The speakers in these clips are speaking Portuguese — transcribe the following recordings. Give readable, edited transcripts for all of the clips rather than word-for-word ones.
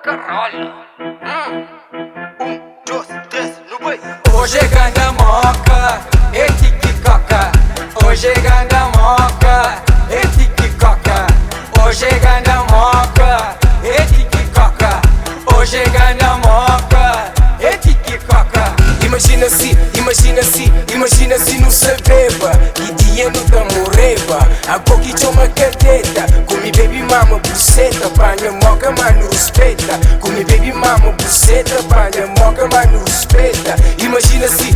caralho. Dois, três, no boi. Hoje é ganda moca, e tique-coca. Hoje é ganda moca, e tique-coca. Hoje é ganda moca, e tique-coca. Hoje é ganda moca, e tique-coca. Imagina se não se beba e dia não tá morreba. A pouco toma cadeta, comi baby mama buceta. Panha moca, mano respeita. Comi baby mama buceta, panha moca, mano respeita. Imagina se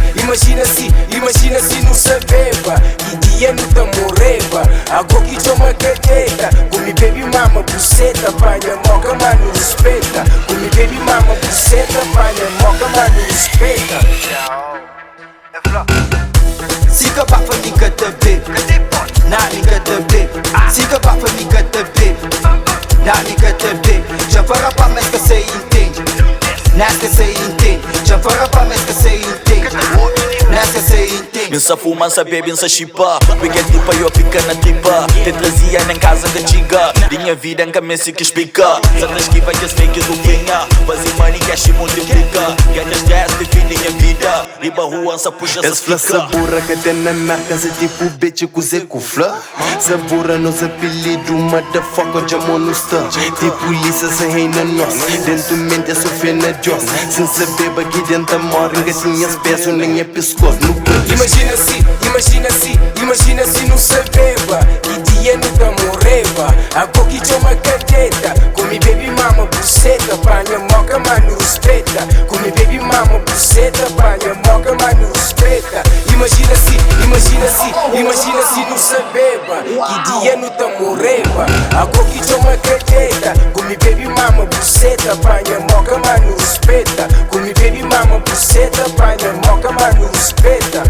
não se beba e dia não tá morreba. A pouco toma cadeta, comi baby mama buceta. Panha moca, mano respeita. Comi baby mama buceta, panha moca, mano respeita. Siga bafa nigga the bib, na nigga the bib. Siga bafa nigga the bib, na nigga the bib. Já fora pra mais que cê entende, nessa cê entende. Já fora pra mais que cê entende, nessa cê entende. Bença fumança, bebe, bença chipa. Peguei tipa e eu fica na tipa. Te trazia nem casa da chiga. Minha vida em cabeça que explica. Santa esquiva e as fake do vinha. Fazer money, cash e multiplica. Ganhas jazz, define a vida. Riba rua, essa puxa, essa fica. Essa burra que tem na minha casa tipo bitch com Zé Kufla. Essa burra nos apelido, motherfucker, chamou no star. Tipo polícia, se reina nós. Dentro mente, é sofrer na Joss. Sem saber, aqui dentro morre. Gatinhas peças, nem é pescoço no canto. Imagina se não se beba e dia não tá morreba. A pouco toma cadeta, comi baby mama buceta. Panha moca, mano respeita. Comi baby mama buceta, panha moca, mano respeita. Imagina se não se beba e dia não tá morreba. A pouco toma cadeta, comi baby mama buceta. Panha moca, mano respeita. Comi baby mama buceta, panha moca, mano respeita.